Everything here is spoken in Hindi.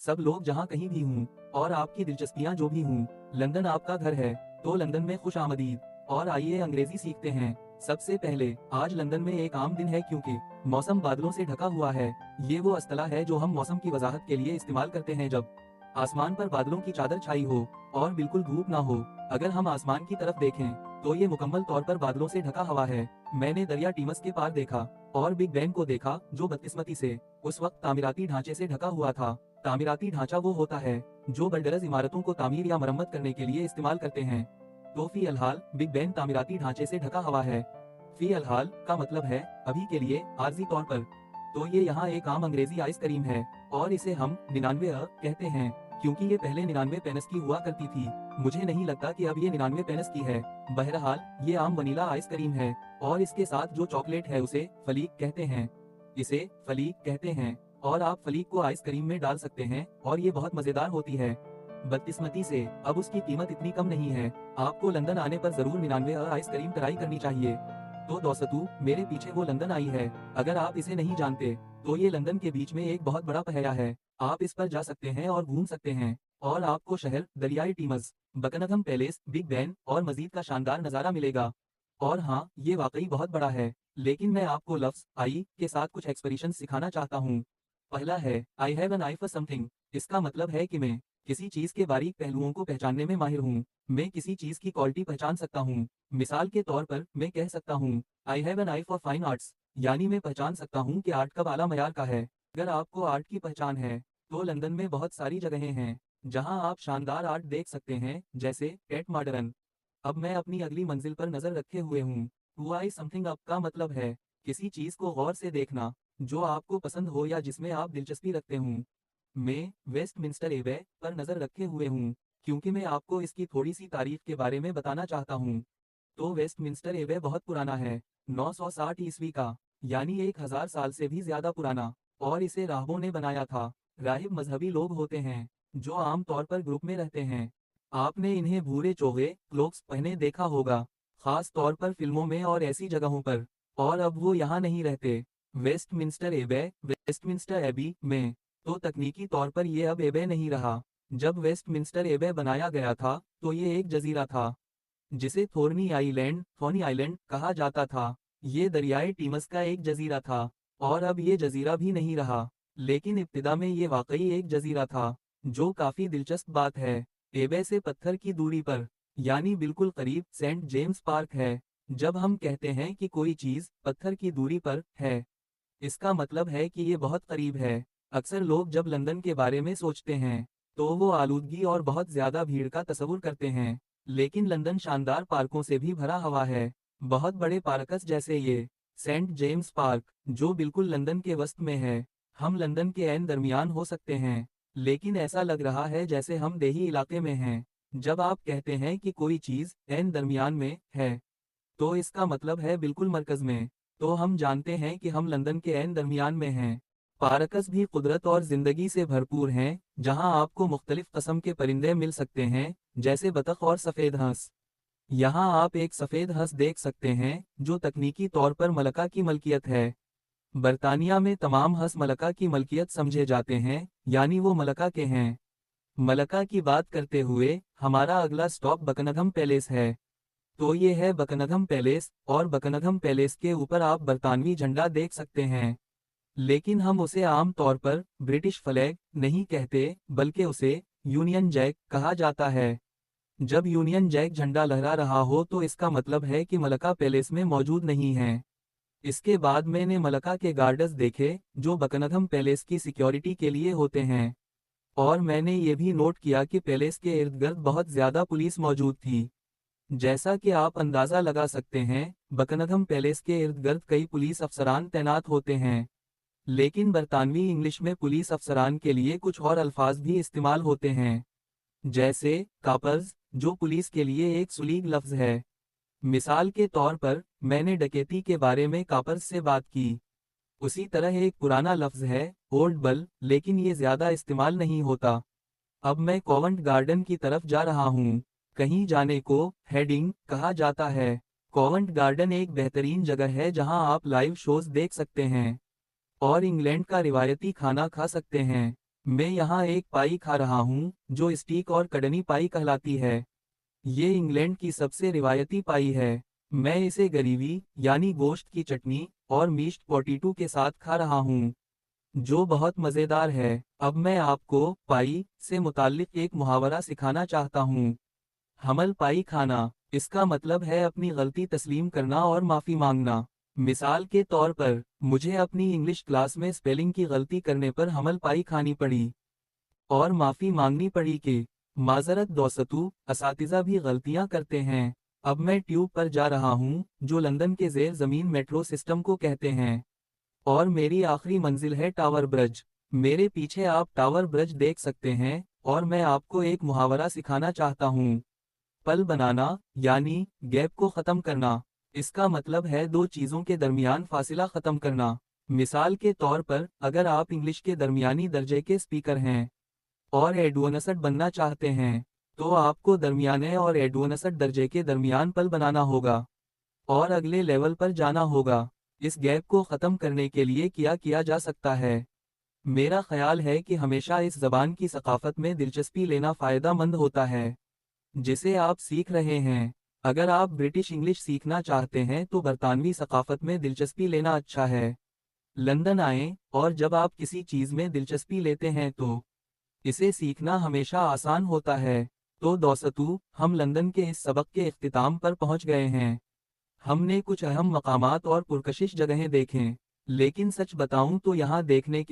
सब लोग जहाँ कहीं भी हों और आपकी दिलचस्पियाँ जो भी हों, लंदन आपका घर है। तो लंदन में खुश आमदीद। और आइए अंग्रेजी सीखते हैं। सबसे पहले, आज लंदन में एक आम दिन है क्योंकि मौसम बादलों से ढका हुआ है। ये वो असतला है जो हम मौसम की वजाहत के लिए इस्तेमाल करते हैं जब आसमान पर बादलों की चादर छाई हो और बिल्कुल धूप ना हो। अगर हम आसमान की तरफ देखें तो ये मुकम्मल तौर पर बादलों से ढका हुआ है। मैंने दरिया टीमस के पार देखा और बिग बैन को देखा जो बदकिस्मती से उस वक्त तामीराती ढांचे से ढका हुआ था। तामीराती ढांचा वो होता है जो बिल्डर्स इमारतों को तामीर या मरम्मत करने के लिए इस्तेमाल करते हैं। तो फिलहाल बिग बैन तामीराती ढांचे से ढका हुआ है। फिलहाल का मतलब है अभी के लिए, आर्जी तौर पर। तो ये यहाँ एक आम अंग्रेजी आइसक्रीम है और इसे हम 99 कहते हैं क्योंकि ये पहले 99 पेनस की हुआ करती थी। मुझे नहीं लगता कि अब ये 99 पेनस की है। बहरहाल, ये आम वनीला आइसक्रीम है और इसके साथ जो चॉकलेट है उसे फलीक कहते हैं। इसे फलीक कहते हैं और आप फलीक को आइसक्रीम में डाल सकते हैं और ये बहुत मजेदार होती है। बदकिस्मती से अब उसकी कीमत इतनी कम नहीं है। आपको लंदन आने पर जरूर 99 आइसक्रीम ट्राई करनी चाहिए। तो दोस्तों, मेरे पीछे वो लंदन आई है। अगर आप इसे नहीं जानते तो ये लंदन के बीच में एक बहुत बड़ा पहया है। आप इस पर जा सकते हैं और घूम सकते हैं और आपको शहर, दरियाई टीमस, बकिंघम पैलेस, बिग बैन और मजीद का शानदार नज़ारा मिलेगा। और हाँ, ये वाकई बहुत बड़ा है। लेकिन मैं आपको लफ्ज आई के साथ कुछ एक्सप्रेशन सिखाना चाहता हूँ। पहला है I have an I for something. इसका मतलब है कि मैं किसी चीज के बारीक पहलुओं को पहचानने में माहिर हूँ। मैं किसी चीज की क्वालिटी पहचान सकता हूँ। मिसाल के तौर पर मैं कह सकता हूँ I have an I for fine arts, यानी मैं पहचान सकता हूँ कि आर्ट कब आला मयार का है। अगर आपको आर्ट की पहचान है तो लंदन में बहुत सारी जगहें हैं जहाँ आप शानदार आर्ट देख सकते हैं, जैसे टेट मॉडर्न। अब मैं अपनी अगली मंजिल पर नजर रखे हुए हूँ। टू आई समथिंग अप का मतलब है किसी चीज को गौर से देखना जो आपको पसंद हो या जिसमें आप दिलचस्पी रखते हूँ। मैं वेस्टमिंस्टर एबे पर नजर रखे हुए हूँ क्योंकि मैं आपको इसकी थोड़ी सी तारीफ के बारे में बताना चाहता हूँ। तो वेस्टमिंस्टर एबे बहुत पुराना है, 960 ईस्वी का, यानी 1000 साल से भी ज्यादा पुराना। और इसे राहबों ने बनाया था। राहिब मजहबी लोग होते हैं जो आमतौर पर ग्रुप में रहते हैं। आपने इन्हें भूरे चोगे क्लोक्स पहने देखा होगा, खास तौर पर फिल्मों में और ऐसी जगहों पर। और अब वो यहाँ नहीं रहते। वेस्टमिंस्टर एबे, वेस्टमिंस्टर एबी में। तो तकनीकी तौर पर ये अब एबे नहीं रहा। जब वेस्टमिंस्टर एबे बनाया गया था तो ये एक जजीरा था जिसे थोनी आइलैंड कहा जाता था। ये दरियाई टीमस का एक जजीरा था और अब ये जजीरा भी नहीं रहा। लेकिन इब्तिदा में ये वाकई एक जजीरा था, जो काफी दिलचस्प बात है। एबे से पत्थर की दूरी पर, यानी बिल्कुल करीब, सेंट जेम्स पार्क है। जब हम कहते हैं कि कोई चीज पत्थर की दूरी पर है, इसका मतलब है कि ये बहुत करीब है। अक्सर लोग जब लंदन के बारे में सोचते हैं तो वो आलूदगी और बहुत ज्यादा भीड़ का तस्वुर करते हैं। लेकिन लंदन शानदार पार्कों से भी भरा हुआ है। बहुत बड़े पार्कस जैसे ये सेंट जेम्स पार्क, जो बिल्कुल लंदन के वस्त में है। हम लंदन के ऐन दरमियान हो सकते हैं, लेकिन ऐसा लग रहा है जैसे हम देही इलाके में हैं। जब आप कहते हैं कि कोई चीज ऐन दरमियान में है तो इसका मतलब है बिल्कुल मरकज में। तो हम जानते हैं कि हम लंदन के ऐन दरमियान में हैं। पार्कस भी कुदरत और जिंदगी से भरपूर हैं, जहां आपको मुख्तलिफ कस्म के परिंदे मिल सकते हैं, जैसे बतख और सफ़ेद हंस। यहाँ आप एक सफ़ेद हंस देख सकते हैं जो तकनीकी तौर पर मलका की मलकियत है। बरतानिया में तमाम हंस मलका की मलकियत समझे जाते हैं, यानी वो मलका के हैं। मलका की बात करते हुए हमारा अगला स्टॉप बकिंघम पैलेस है। तो ये है बकिंघम पैलेस और बकिंघम पैलेस के ऊपर आप बरतानवी झंडा देख सकते हैं। लेकिन हम उसे आम तौर पर ब्रिटिश फ्लैग नहीं कहते, बल्कि उसे यूनियन जैक कहा जाता है। जब यूनियन जैक झंडा लहरा रहा हो तो इसका मतलब है कि मलका पैलेस में मौजूद नहीं है। इसके बाद मैंने मलका के गार्ड्स देखे जो बकिंघम पैलेस की सिक्योरिटी के लिए होते हैं। और मैंने ये भी नोट किया कि पैलेस के इर्द गिर्द बहुत ज्यादा पुलिस मौजूद थी। जैसा कि आप अंदाजा लगा सकते हैं, बकिंघम पैलेस के इर्द गिर्द कई पुलिस अफसरान तैनात होते हैं। लेकिन बरतानवी इंग्लिश में पुलिस अफसरान के लिए कुछ और अल्फाज भी इस्तेमाल होते हैं, जैसे कापर्स, जो पुलिस के लिए एक सुलीग लफ्ज है। मिसाल के तौर पर, मैंने डकैती के बारे में कापर्स से बात की। उसी तरह एक पुराना लफ्ज है ओल्ड बल, लेकिन ये ज्यादा इस्तेमाल नहीं होता। अब मैं कोवेंट गार्डन की तरफ जा रहा हूँ। कहीं जाने को हेडिंग कहा जाता है। कोवेंट गार्डन एक बेहतरीन जगह है जहां आप लाइव शोज देख सकते हैं और इंग्लैंड का रिवायती खाना खा सकते हैं। मैं यहाँ एक पाई खा रहा हूँ जो स्टीक और कड़नी पाई कहलाती है। ये इंग्लैंड की सबसे रिवायती पाई है। मैं इसे ग्रेवी यानी गोश्त की चटनी और मीश्ड पोटैटो के साथ खा रहा हूँ, जो बहुत मज़ेदार है। अब मैं आपको पाई से मुताल्लिक एक मुहावरा सिखाना चाहता हूँ। हमल पाई खाना, इसका मतलब है अपनी गलती तस्लीम करना और माफ़ी मांगना। मिसाल के तौर पर, मुझे अपनी इंग्लिश क्लास में स्पेलिंग की गलती करने पर हमल पाई खानी पड़ी और माफ़ी मांगनी पड़ी कि माजरत दोस्तू, असातिज़ा भी गलतियां करते हैं। अब मैं ट्यूब पर जा रहा हूँ, जो लंदन के ज़ेर ज़मीन मेट्रो सिस्टम को कहते हैं, और मेरी आखिरी मंजिल है टावर ब्रिज। मेरे पीछे आप टावर ब्रिज देख सकते हैं, और मैं आपको एक मुहावरा सिखाना चाहता हूँ। पल बनाना, यानी गैप को ख़त्म करना। इसका मतलब है दो चीज़ों के दरमियान फासिला ख़त्म करना। मिसाल के तौर पर, अगर आप इंग्लिश के दरमियानी दर्जे के स्पीकर हैं और एडवांस्ड बनना चाहते हैं, तो आपको दरमियाने और एडवांस्ड दर्जे के दरमियान पल बनाना होगा और अगले लेवल पर जाना होगा। इस गैप को ख़त्म करने के लिए क्या किया जा सकता है? मेरा ख्याल है कि हमेशा इस ज़बान की सकाफ़त में दिलचस्पी लेना फ़ायदा मंद होता है, जिसे आप सीख रहे हैं। अगर आप ब्रिटिश इंग्लिश सीखना चाहते हैं तो बरतानवी सकाफ़त में दिलचस्पी लेना अच्छा है। लंदन आएं, और जब आप किसी चीज़ में दिलचस्पी लेते हैं तो इसे सीखना हमेशा आसान होता है। तो दोस्तों, हम लंदन के इस सबक के इख्तिताम पर पहुंच गए हैं। हमने कुछ अहम मकामात और पुरकशिश जगहें देखें, लेकिन सच बताऊं तो यहाँ देखने